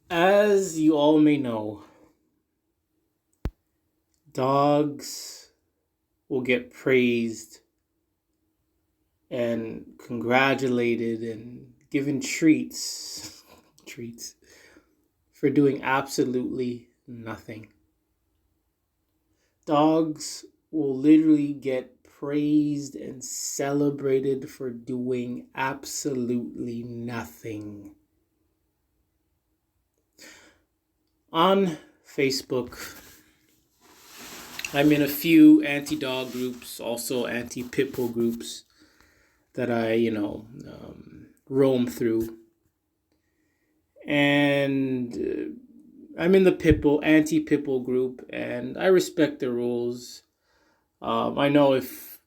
As you all may know, dogs will get praised and congratulated and given treats for doing absolutely nothing. Dogs will literally get praised and celebrated for doing absolutely nothing. On Facebook, I'm in a few anti-dog groups, also anti-pit bull groups that I roam through. And I'm in the anti-pit bull group, and I respect the rules. I know if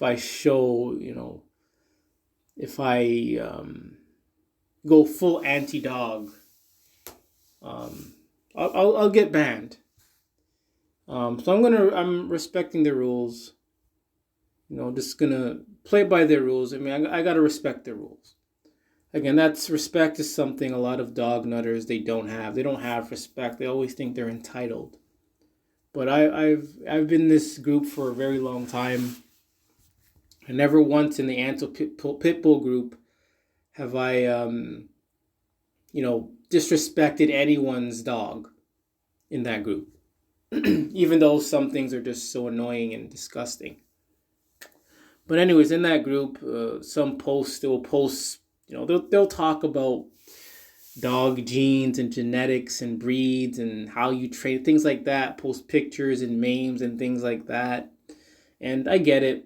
I show, if I go full anti-dog, um, I'll get banned. So I'm respecting the rules. Just gonna play by their rules. I mean, I gotta respect their rules. Again, that's respect is something a lot of dog nutters they don't have. They don't have respect. They always think they're entitled. But I've been in this group for a very long time. And never once in the anti pit bull group have I disrespected anyone's dog in that group. Even though some things are just so annoying and disgusting. But anyways, in that group, some posts they will post. They'll talk about dog genes and genetics and breeds and how you train things like that. Post pictures and memes and things like that. And I get it.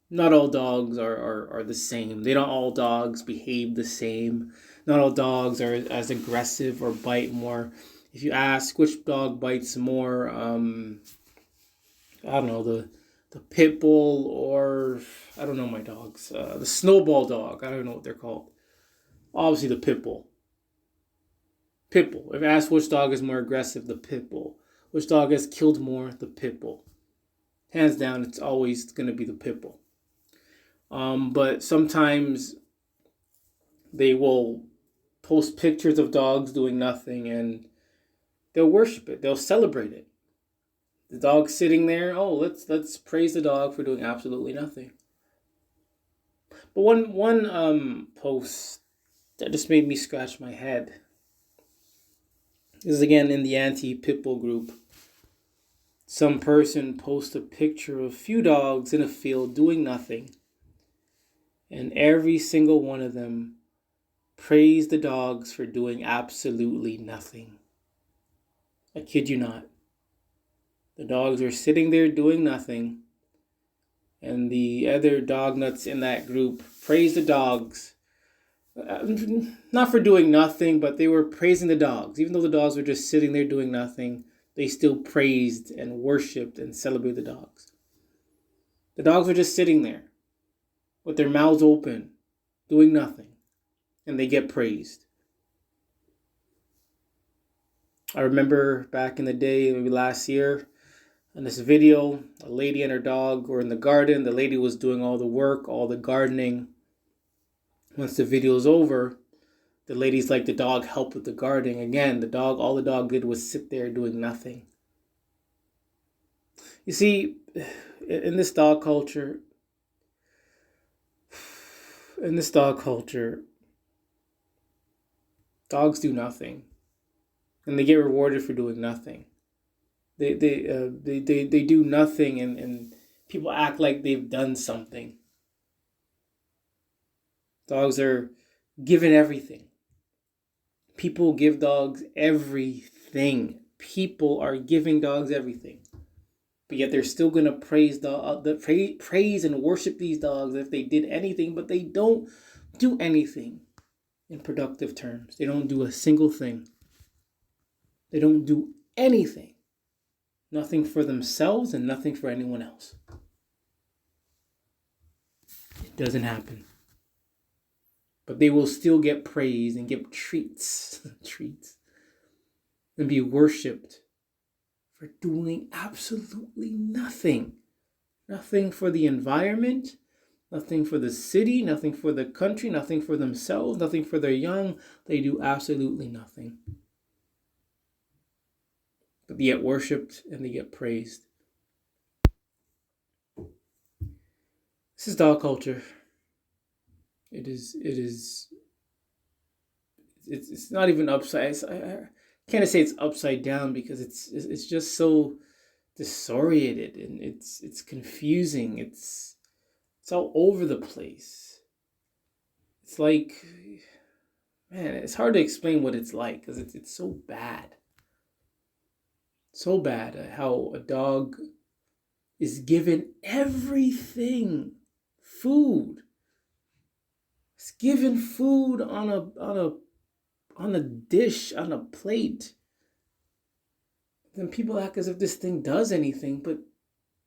Not all dogs are the same. They don't all dogs behave the same. Not all dogs are as aggressive or bite more. If you ask which dog bites more, I don't know, the pit bull or I don't know my dogs. The snowball dog. I don't know what they're called. Obviously the pit bull. Pit bull. If asked which dog is more aggressive, the pit bull. Which dog has killed more, the pit bull. Hands down, it's always going to be the pit bull. But sometimes they will post pictures of dogs doing nothing and they'll worship it. They'll celebrate it. The dog sitting there, oh, let's praise the dog for doing absolutely nothing. But one post that just made me scratch my head. This is again in the anti-pitbull group. Some person posts a picture of a few dogs in a field doing nothing. And every single one of them praised the dogs for doing absolutely nothing. I kid you not. The dogs are sitting there doing nothing. And the other dog nuts in that group praised the dogs. Not for doing nothing, but they were praising the dogs. Even though the dogs were just sitting there doing nothing, they still praised and worshipped and celebrated the dogs. The dogs were just sitting there with their mouths open, doing nothing, and they get praised. I remember back in the day, maybe last year, in this video, a lady and her dog were in the garden. The lady was doing all the work, all the gardening. Once the video's over, the lady's like, the dog helped with the gardening. Again, all the dog did was sit there doing nothing. You see, in this dog culture, dogs do nothing, and they get rewarded for doing nothing. They do nothing, and people act like they've done something. Dogs are given everything. People give dogs everything. People are giving dogs everything. But yet they're still going to praise and worship these dogs if they did anything, but they don't do anything in productive terms. They don't do a single thing. They don't do anything. Nothing for themselves and nothing for anyone else. It doesn't happen. But they will still get praised and get treats, and be worshipped for doing absolutely nothing. Nothing for the environment, Nothing for the city, nothing for the country, nothing for themselves, nothing for their young. They do absolutely nothing. But they get worshipped and they get praised. This is dog culture. It's not even upside. I can't say it's upside down because it's just so disoriented and it's confusing. It's all over the place. It's like, man, it's hard to explain what it's like because it's so bad. So bad how a dog is given everything. Food. It's given food on a dish, on a plate. Then people act as if this thing does anything, but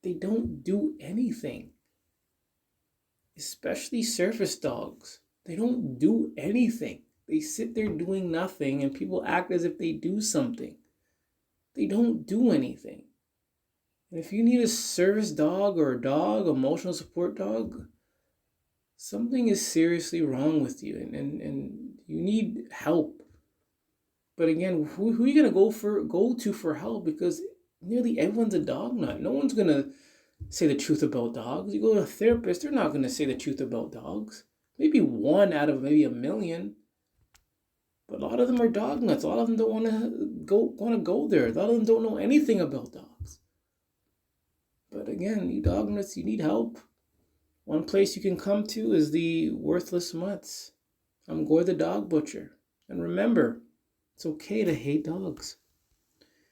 they don't do anything. Especially service dogs. They don't do anything. They sit there doing nothing and people act as if they do something. They don't do anything. And if you need a service dog or a dog, emotional support dog, something is seriously wrong with you and you need help. But again, who are you gonna go to for help? Because nearly everyone's a dog nut. No one's gonna say the truth about dogs. You go to a therapist, they're not gonna say the truth about dogs. Maybe one out of maybe a million. But a lot of them are dog nuts. A lot of them don't wanna go there. A lot of them don't know anything about dogs. But again, you dog nuts, you need help. One place you can come to is the Worthless Mutts. I'm Gore the Dog Butcher. And remember, it's okay to hate dogs.